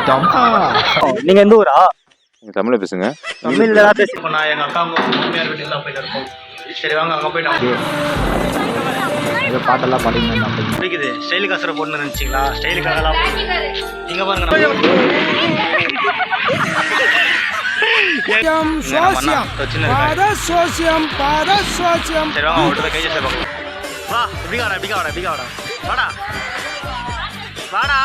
மாட்டிக்கிட்டோம். நீங்க எந்த ஊரா? நீங்க தமிழ்ல பேசுங்க. தமிழ்ல தான் பேசுங்க. நான் எங்க அக்கா மாமியார் வீட்டுக்கு தான் போயிட்டு இருக்கோம். சரி வாங்க அங்க போயிட்டு ஏதோ பாட்டெல்லாம் பாடிங்க. பிடிக்குது. ஸ்டைலுக்கு அசர போட்டு நினைச்சிங்களா? ஸ்டைலுக்காகலாம் இங்க பாருங்க சரி வாங்க அவர்கிட்ட கை சேர்த்து பார்க்கலாம். வா இப்படி வாடா வாடா வாடா.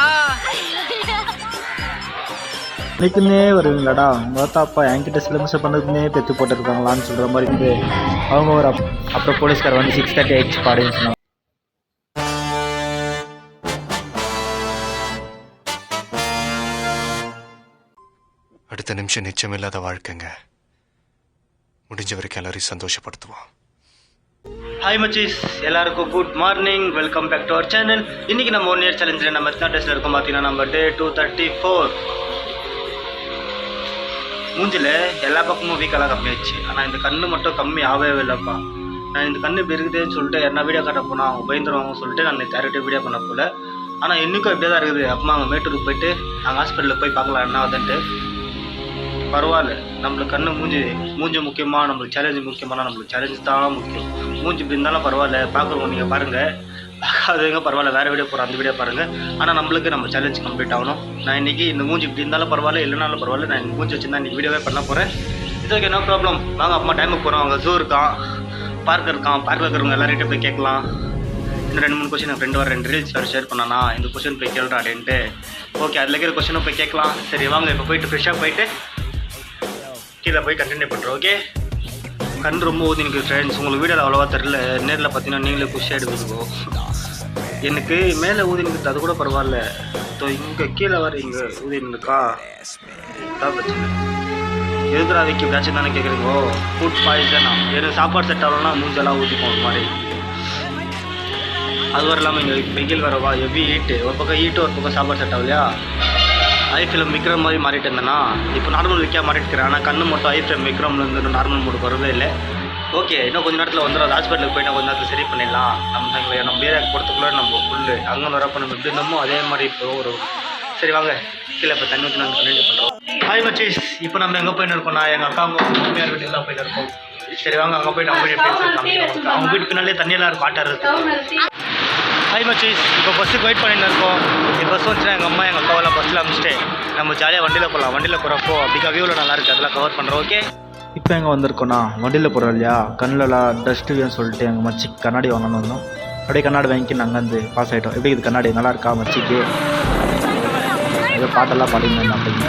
இன்னைக்குன்னே வருவீங்களாடா உங்க தாப்பா என்கிட்ட சிலபஸ் பண்ணதுக்குன்னே பெற்று போட்டுருக்காங்களான்னு சொல்ற மாதிரி இருந்து அவங்க ஒரு அப்புறம் போலீஸ்கார் வந்து 6:30 ஆயிடுச்சு பாடுன்னு சொன்னாங்க. அடுத்த நிமிஷம் நிச்சயமில்லாத வாழ்க்கைங்க. முடிஞ்ச வரைக்கும் எல்லாரையும் சந்தோஷப்படுத்துவோம். ஹாய் மச்சீஸ், எல்லாருக்கும் good morning. Welcome back to our channel. இன்னைக்கு நம்ம 1 இயர் சேலஞ்சில் நம்ம எத்தனை டேஸ்ட்டில் இருக்கோம் பார்த்தீங்கன்னா நம்ம டே 234. மூஞ்சில் எல்லா பக்கமும் வீக்கெல்லாம் கம்மியாச்சு. ஆனால் இந்த கண்ணு மட்டும் கம்மி ஆகவே இல்லைப்பா. நான் இந்த கண்ணு இப்படி இருக்குதுன்னு சொல்லிட்டு என்ன வீடியோ காட்ட போனால் அவங்க பயந்துருவாங்கன்னு சொல்லிட்டு நான் டேரக்டாக வீடியோ பண்ண போல. ஆனால் இன்றைக்கும் இப்படியே தான் இருக்குது. அப்புறமா அவங்க மேட்டூருக்கு போயிட்டு அங்கே ஹாஸ்பிட்டலில் போய் பார்க்கலாம் என்ன ஆகுதுன்ட்டு. பரவாயில்ல, நம்மளுக்கு கண்ணு மூஞ்சி முக்கியமாக, நம்மளுக்கு சேலஞ்சு முக்கியமான, நம்மளுக்கு சேலஞ்சு தான் முக்கியம். மூஞ்சி இப்படி இருந்தாலும் பரவாயில்ல, பார்க்குறவங்க நீங்கள் பாருங்கள், பார்க்காதவங்க பரவாயில்ல, வேறு வீடியோ போகிறோம் அந்த வீடியோ பாருங்கள். ஆனால் நம்மளுக்கு நம்ம சேலஞ்ச் கம்ப்ளீட் ஆகணும். நான் இன்றைக்கி இந்த மூஞ்சி இப்படி இருந்தாலும் பரவாயில்ல, இல்லைனாலும் பரவாயில்ல, நான் இந்த மூஞ்சி வச்சுருந்தா இன்றைக்கி வீடியோவே பண்ண போகிறேன். இது ஓகே, நோ ப்ராப்ளம். வாங்க அம்மா டைமுக்கு போகிறோம். அங்கே ஜூ இருக்கான், பார்க் இருக்கான், பார்க்கில் இருக்கிறவங்க எல்லார்கிட்ட போய் கேட்கலாம். இன்னும் 2-3 கொஸ்டின் என் ஃப்ரெண்டு வர 2 ரீல்ஸ் வேறு ஷேர் பண்ணானா, இந்த கொஸ்டின் போய் கேள்றா அப்படின்ட்டு. ஓகே, அதில் இருக்கிற கொஸ்டினும் போய் கேட்கலாம். சரி வாங்க இப்போ போயிட்டு ஃப்ரெஷ்ஷாக போயிட்டு கீழே போய் கண்டினியூ பண்ணுறோம். ஓகே, கண் ரொம்ப ஊதி எனக்கு ஃப்ரெண்ட்ஸ். உங்களுக்கு வீடியோவில் அவ்வளோவா தெரில, நேரில் பார்த்தீங்கன்னா நீங்களே குஷியாக எடுத்துக்கோ. எனக்கு மேலே ஊதினுக்கு அது கூட பரவாயில்ல, இங்கே கீழே வர இங்கே ஊதினுக்கா தான் பிரச்சனை. எதுக்குறா வைக்க இப்படியாச்சும் தானே கேட்குறீங்கோ? ஃபுட் பாய்சனா எனக்கு சாப்பாடு செட் ஆகலன்னா மூஞ்செல்லாம் ஊற்றிப்போம் ஒரு மாதிரி. அது வர இல்லாமல் இங்கே வெயில் வரவா ஹெவி ஹீட்டு, ஒரு பக்கம் ஹீட்டு ஒரு பக்கம் சாப்பாடு செட் ஆகலையா. ஐ ஃபிலிம் விக்ரம் மாதிரி மாறிட்டு இருந்தேன்னா இப்போ நார்மல் விற்க மாறிட்டு இருக்கிறேன். ஆனால் கண்ணு மட்டும் ஐ ஃபிலிம் விக்ரம்லேருந்து நார்மல் மூடுக்கு வரவே இல்லை. ஓகே, இன்னும் கொஞ்சம் நேரத்தில் வந்துடும். ஹாஸ்பிட்டலுக்கு போய்ட்டு கொஞ்சம் நேரத்தில் சரி பண்ணிடலாம். நம்ம ஏரியாவுக்கு போகிறதுக்குள்ளே நம்ம ஃபுல்லு அங்கே வரப்போ நம்ம எப்படி இருந்தோமோ அதே மாதிரி இப்போ ஒரு சரி வாங்க கீழே இப்போ தண்ணி ஊற்றி நாங்கள் கண்டினியூ பண்ணுறோம். ஹாய் மச்சீஸ், இப்போ நம்ம எங்கே போயின்னு இருக்கோம்? நான் எங்கள் அக்கா மாமியார் வீட்டுக்கு தான் போயிட்டு இருக்கோம். சரி வாங்க அங்கே போய்ட்டு அவங்க வீட்டு பேசியிருக்காங்க. அவங்க வீட்டு பின்னாலே தண்ணியெல்லாம் இருக்கும், ஆட்டார் இருக்கு. ஹாய் மச்சீஸ், இப்போ பஸ்ஸுக்கு வெயிட் பண்ணிட்டு இருக்கோம். இப்போ பஸ் வந்துச்சுன்னா எங்கள் அம்மா எங்கள் அக்காவெல்லாம் பஸ்ஸில் அனுப்பிச்சிட்டு நம்ம ஜாலியாக வண்டியில் போகலாம். வண்டியில் போகிறப்போ அப்படிக்கா வியூவில் நல்லா இருக்குது, அதெல்லாம் கவர் பண்ணுறோம். ஓகே, இப்போ எங்கே வந்திருக்கோண்ணா வண்டியில் போகிறோம் இல்லையா, கண்ணிலலாம் டஸ்ட்டு வேணும்னு சொல்லிட்டு எங்கள் மச்சி கண்ணாடி வாங்கணும் வந்தோம். அப்படியே கண்ணாடி வாங்கி நாங்கள் வந்து பாஸ் ஆகிட்டோம். எப்படி இது கண்ணாடி நல்லா இருக்கா மச்சிக்கு? ஏதோ பாட்டெல்லாம் பாடிங்க அப்படிங்க.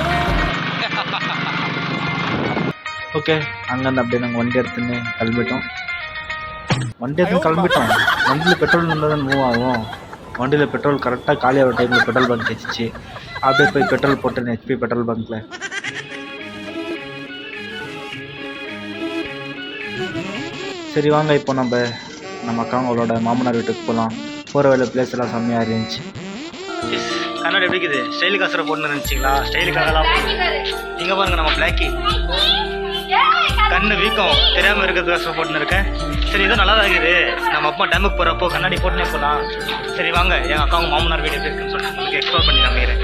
ஓகே, அங்கேருந்து அப்படியே நாங்கள் வண்டி எடுத்துன்னு கிளம்பிட்டோம். வண்டியில் பெட்ரோல் இருந்தால் தான் மூவ் ஆகும். வண்டியில் பெட்ரோல் கரெக்டாக காலியாக டைமில் பெட்ரோல் பங்க் வச்சிச்சு. அப்படியே போய் பெட்ரோல் போட்டேன் HP பெட்ரோல் பங்க்கில். சரி வாங்க இப்போ நம்ம அக்காங்களோட மாமனார் வீட்டுக்கு போகலாம். போகிற வேலை பிளேஸ் எல்லாம் செம்மையாக இருந்துச்சு. கண்ணாடி எப்படி இருக்குது? ஸ்டைலுக்கு அசர போட்டு நினச்சிங்களா? ஸ்டைலுக்காகலாம் இங்கே பாருங்க, நம்ம பிளாக்கி கண்ணு வீக்கம் தெரியாமல் இருக்கிறதுக்கு அசர போட்டுன்னு இருக்கேன். சரி, இதுவும் நல்லா தான் இருக்குது. நம்ம அப்பா டேமுக்கு போகிறப்போ கண்ணாடி போட்டுனே போகலாம். சரி வாங்க எங்கள் அக்காவும் மாமனார் வீடு எப்படி இருக்குன்னு சொல்லிட்டு உங்களுக்கு எக்ஸ்ப்ளோர் பண்ணி நம்புகிறேன்.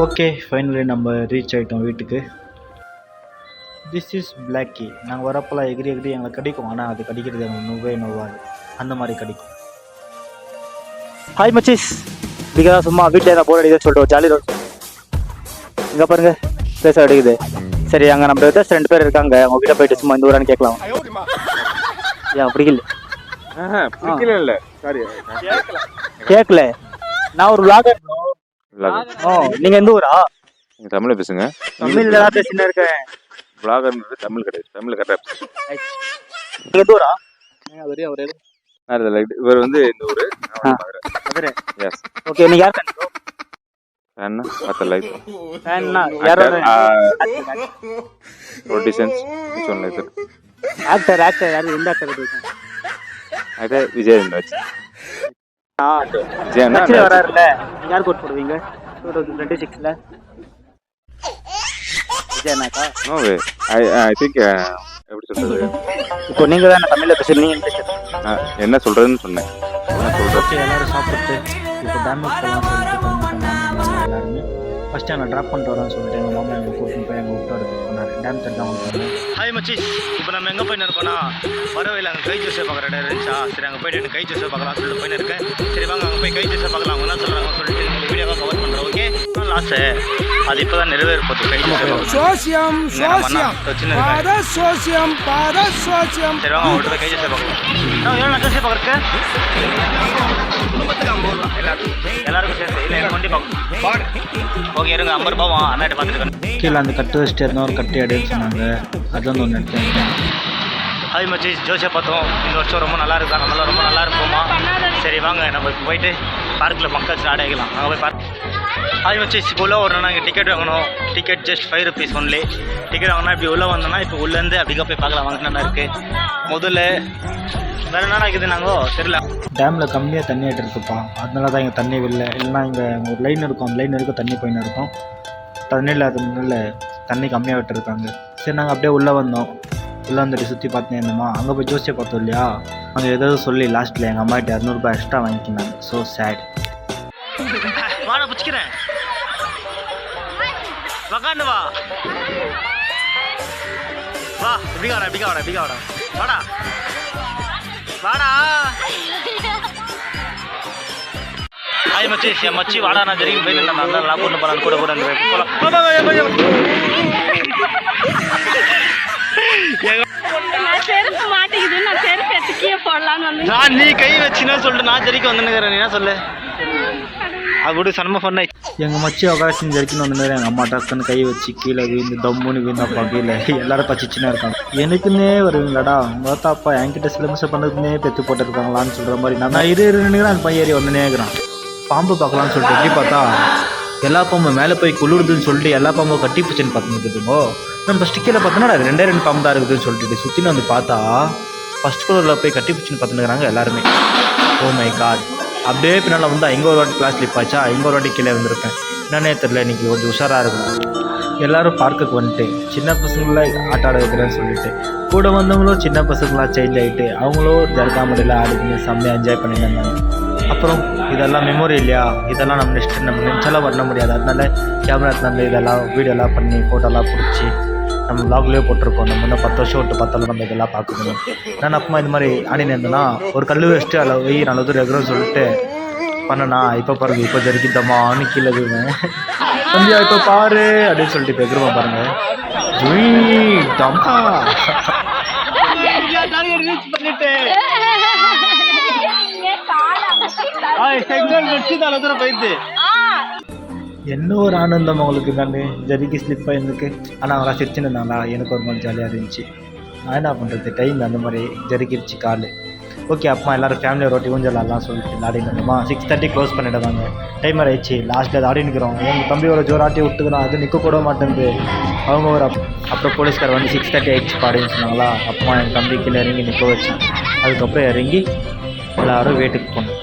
ஓகே, ஃபைனலி நம்ம ரீச் ஆகிட்டோம் வீட்டுக்கு. This is Blackie. நாங்கள் வரப்போலாம் எகிரி எங்களுக்கு கிடைக்கும். ஆனால் அது கிடைக்கிறது எங்களுக்கு நோவாது, அந்த மாதிரி கிடைக்கும். ஹாய் மச்சீஸ், இதுக்கு தான் சும்மா வீட்டில் என்ன போர் அடிக்குதுன்னு சொல்லிட்டு ஒரு ஜாலி ரோட் இங்கே பாருங்க பேச அடிக்குது. சரி, அங்கே நம்ம விதர்ஸ் 2 பேர் இருக்காங்க. அவங்க கிட்ட போயிட்டு சும்மா இந்த ஊரான்னு கேட்கலாம். ஏன் பிடிக்கல? கேட்கல. நான் ஒரு விளாகர். நீங்க எந்த ஊரா? நீங்க தமிழ்ல பேசுங்க. தமிழ்ல தான் பேசிட்டு இருக்கேன். விளாகர்ன்றது தமிழ் கிடையாது, தமிழ் கரெக்டாக. நீங்க எந்த ஊரா? இவர் வந்து இந்த ஊரு மதுரை. ஓகே, நீங்க யார் கண்டிப்பா? என்ன மற்ற லைஃப் ப்ரொடியூசன்ஸ் ஆக்டர் யாரு? எந்த ஆக்டர்? அதே விஜய் இருந்தாச்சு. விஜய் வராருல்ல, யார் கோட் போடுவீங்க 2026ல? விஜய் அண்ணாக்கா? நோ வே, ஐ திங்க் எப்படி சொல்றது, இப்போ நீங்க தான் தமிழ்ல பேசுறீங்க. என்ன சொல்றதுன்னு சொன்னேன். எல்லாரும் சாப்பிட்டு இப்போ டேமுக்கு போகலாம் சொல்லிட்டு எல்லாருமே ஃபஸ்ட்டு என்னை ட்ராப் பண்ணிட்டு வரேன்னு சொல்லிட்டு எங்கள் மாமா எங்களை கூட்டின்னு போய் எங்கள் விட்டு போனார். டேம் தட்டு தான் வந்துட்டாங்க. ஹாய் மச்சி, இப்போ நம்ம எங்கே போயின்னு இருக்கோம்னா வரவையில் அங்கே கை ஜூஸை பார்க்குற இடம் இருந்துச்சா. சரி அங்கே போய்ட்டு கை ஜூஸை பார்க்கலாம் சொல்லிட்டு போயின்னு இருக்கேன். சரி வாங்க அங்கே போய் கை ஜூஸை பார்க்கலாம். அவங்க என்ன சொல்கிறாங்க சொல்லிட்டு இந்த வீடியோவாக கவர் பண்ணுறோம். ஓகே லாஸு அது இப்போ தான் நிறைவேற போகுது. கை ஜூஸை சோசியம் சோசியம் பாத சோசியம் பாத சோசியம். சரி வாங்க அவங்கள்ட்ட கை ஜூஸை பார்க்கலாம். எவ்வளோ நான் ஜூஸை பார்க்குறேன் குடும்பத்துக்கு 50 ரூபா எல்லாருக்கும் சேர்த்து. இல்லை எனக்கு வண்டி பார்க்கணும். ஓகே இருங்க 50 ரூபாவா அண்ணாட்ட பார்த்துருக்கேன். கீழே அந்த கட்டு வச்சுட்டு இருந்தோம். ஒரு கட்டு எடுன்னு சொன்னாங்க. அது வந்து ஒன்று எடுத்தேன். ஹாய் மச்சி, ஜோசியை பார்த்தோம். இந்த வருஷம் ரொம்ப நல்லா இருக்கா, நம்மளாம் ரொம்ப நல்லா இருப்போமா. சரி வாங்க நம்ம இப்போ போயிட்டு பார்க்கில் மக்கள் ஆடைக்கலாம். அங்கே போய் பார்க். ஹாய் மச்சி, இப்போ உள்ளே வரணும்னா இங்கே டிக்கெட் வாங்கணும். Ticket just 5 rupees only. Ticket வாங்கினா இப்படி உள்ளே வந்தோம்னா இப்போ உள்ளேருந்து அப்படிக்கா போய் பார்க்கலாம். வாங்க நல்லா இருக்குது. முதல்ல வேறு என்ன இருக்குது நாங்கள் தெரியல. டேமில் கம்மியாக தண்ணி ஆகிட்டு இருக்குப்பா. அதனால தான் இங்கே தண்ணி இல்லை. இல்லைனா இங்கே ஒரு லைன் இருக்கும். அந்த லைன் வரைக்கும் தண்ணி போயின்னு இருக்கும். தண்ணி இல்லாததுனால தண்ணி கம்மியாக விட்டுருக்காங்க. சரி நாங்கள் அப்படியே உள்ளே வந்தோம். உள்ளே வந்துட்டு சுற்றி பார்த்தேன் இருந்தோமா. அங்கே போய் ஜோசியை பார்த்தோம் இல்லையா. அங்கே ஏதாவது சொல்லி லாஸ்ட்டில் எங்கள் அம்மாகிட்ட 200 ரூபாய் எக்ஸ்ட்ரா வாங்கிக்கினாங்க. So sad. வாடா பிடிச்சிக்கிறேன். உக்காந்து வா வா. இப்படி வாடா இப்படி வாடா இப்படி வாடா வாடா வாடா. ஹாய் மச்சி, என் மச்சி வாடா. நான் தெரியும் போய் நல்லா கூட்டு போகலாம் கூட கூட நான் நீ கை வச்சுன்னா சொல்லிட்டு நான் ஜெரிக்க வந்துனுக்கிறேன். நீ என்ன சொல்லு அப்படி சன்ம பண்ண. எங்கள் மச்சி உக்காசி ஜெரிக்கின்னு வந்தனால எங்கள் அம்மா டக்குன்னு கை வச்சு கீழே விழுந்து தம்முன்னு விழுந்தாப்பா. கீழே எல்லாரும் பச்சிச்சுன்னா இருக்காங்க. எனக்குன்னே வருவீங்களாடா உங்கள் தாப்பா என்கிட்ட சிலபஸை பண்ணதுக்குன்னே பெற்று போட்டுருக்காங்களான்னு சொல்கிற மாதிரி நான் இருந்துக்கிறேன். அந்த பையன் ஏறி வந்துனே இருக்கிறான். பாம்பு பார்க்கலான்னு சொல்லிட்டு எப்படி பார்த்தா எல்லா பாம்பும் மேலே போய் குளிடுதுன்னு சொல்லிட்டு எல்லா பாம்பும் கட்டி பிடிச்சின்னு பார்த்துருக்குதுங்கோ. நம்ம ஃபஸ்ட்டு கீழே பார்த்தோன்னா அது 2 பாம்பு தான் இருக்குதுன்னு சொல்லிட்டு சுற்றின்னு வந்து பார்த்தா ஃபஸ்ட் ஃப்ளோரில் போய் கட்டி பிடிச்சின்னு பார்த்துருக்குறாங்க எல்லாருமே. Oh my god. அப்படியே பின்னால் வந்து இங்கே ஒரு வாட்டி கிளாஸ் ஸ்லிப் ஆச்சா. இங்கே ஒரு வாட்டி கீழே வந்துருப்பேன். என்னன்னே தெரில. இன்றைக்கி கொஞ்சம் உஷாராக இருக்கும். எல்லோரும் பார்க்குக்கு வந்துட்டு சின்ன பசங்கள ஆட்ட ஆட வைக்கிறேன்னு சொல்லிட்டு கூட வந்தவங்களும் சின்ன பசங்களாக சேஞ்ச் ஆகிட்டு அவங்களும் ஜர்காமடியில் ஆடிக்கின்னு செம்மையாக என்ஜாய் பண்ணியிருந்தாங்க. அப்புறம் இதெல்லாம் மெமோரி இல்லையா. இதெல்லாம் நம்ம நெக்ஸ்ட்டு நம்ம நினச்சாலாம் பண்ண முடியாது. அதனால கேமரா எடுத்து இதெல்லாம் வீடியோலாம் பண்ணி ஃபோட்டோலாம் பிடிச்சி நம்ம வ்ளாக்லேயே போட்டிருக்கோம். நம்ம இன்னும் 10 வருஷம் விட்டு பார்த்தாலும் நம்ம இதெல்லாம் பார்க்கணும். நான் அப்பமா இந்த மாதிரி ஆடினு இருந்தேன்னா ஒரு கல் வச்சுட்டு அதில் வெய் நல்ல தூரம் எகிறோன்னு சொல்லிட்டு பண்ணனா இப்போ பாருங்க இப்போ ஜெரிக்கிட்டம்மான்னு கீழே விடுவேன். தம்பியா இப்போ பாரு அப்படின்னு சொல்லிட்டு இப்போ எகிருவோம் பாருங்க. ஜுயிட்டம்மா போயிடுது. என்ன ஒரு ஆனந்தம் அவங்களுக்கு தானே ஜரிக்கு ஸ்லிப் ஆகிருக்கு. ஆனால் அவங்களாம் சிரிச்சுன்னு இருந்தாங்களா. எனக்கு ஒரு மாதிரி ஜாலியாக இருந்துச்சு. நான் என்ன பண்ணுறது டைம் அந்த மாதிரி ஜரிக்கிடுச்சு கால். ஓகே அப்பா எல்லோரும் ஃபேமிலியை ரொட்டி ஊஞ்சலாம் சொல்லிட்டு ஆடினோமா. 6:30 க்ளோஸ் பண்ணிவிடுவாங்க. டைமர் ஆயிடுச்சு. லாஸ்ட்டில் அது ஆடினுக்கிறோம். எங்கள் தம்பி ஒரு ஜோராட்டி விட்டுக்கிறான். அது நிற்க கூட மாட்டேங்குது. அவங்க ஒரு அப்புறம் போலீஸ்கார் வந்து 6:30 ஆயிடுச்சு பாடின்னு சொன்னாங்களா. அப்பா எங்கள் தம்பி கீழே இறங்கி நிற்க வச்சேன். அதுக்கப்புறம் இறங்கி எல்லோரும் வீட்டுக்கு போனோம்.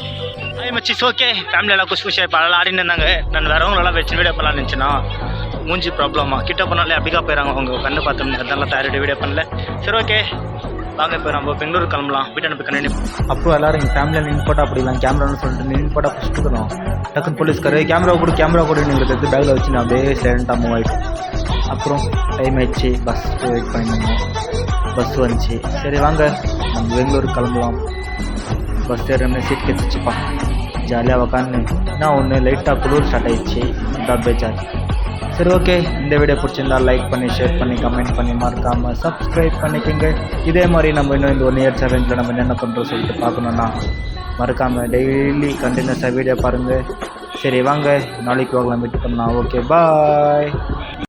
மச்சி ஓகே ஃபேமிலி எல்லாம் குஷ் குஷியாக இப்போ நல்லா ஆடின்னு இருந்தாங்க. நான் வரவங்களெல்லாம் வச்சு வீடியோ பண்ணலான்னு நினச்சேன்னா மூஞ்சி ப்ராப்ளமா கிட்ட போனாலே அப்படிக்கா போயிடறாங்க. அவங்க கண்ணு பார்த்தோம்னு அதனால தயாரிட்டு வீடியோ பண்ணல. சரி ஓகே வாங்க இப்போ நம்ம பெங்களூர் கிளம்பலாம். வீட்டை அனுப்பி கண்டினியூ. அப்புறம் எல்லோரும் எங்கள் ஃபேமிலியில் நின்று போட்டால் அப்படிலாம் கேமரான்னு சொல்லிட்டு நின்று போட்டால் பிடிச்சிட்டுக்கிறோம். டக்குன்னு போலீஸ்கார் கேமரா கூட நீங்கள் எடுத்து பேக்கில் வச்சு நான் அப்படியே சைலண்ட்டாக மூவ் ஆகிட்டோம். அப்புறம் டைம் ஆயிடுச்சு. பஸ் வெயிட் பண்ணியிருந்தோம். பஸ் வந்துச்சு. சரி வாங்க நம்ம பெங்களூருக்கு கிளம்பலாம். பஸ் ஏறமே சீட் கிடச்சிச்சுப்பா. ஜாலியாக உக்காந்து நான் ஒன்று லைட்டாக குளிர் ஸ்டார்ட் ஆகிடுச்சு. பேஜார். சரி ஓகே இந்த வீடியோ பிடிச்சிருந்தா லைக் பண்ணி ஷேர் பண்ணி கமெண்ட் பண்ணி மறக்காமல் சப்ஸ்கிரைப் பண்ணிக்கோங்க. இதே மாதிரி நம்ம இன்னும் இந்த 1 year சேலஞ்சில் நம்ம என்ன பண்ணுறோம் சொல்லிட்டு பார்க்கணுன்னா மறக்காமல் டெய்லி கண்டினியூஸாக வீடியோ பாருங்கள். சரி வாங்க நாளைக்கு வாங்கலாம் மீட் பண்ணலாம். Okay bye.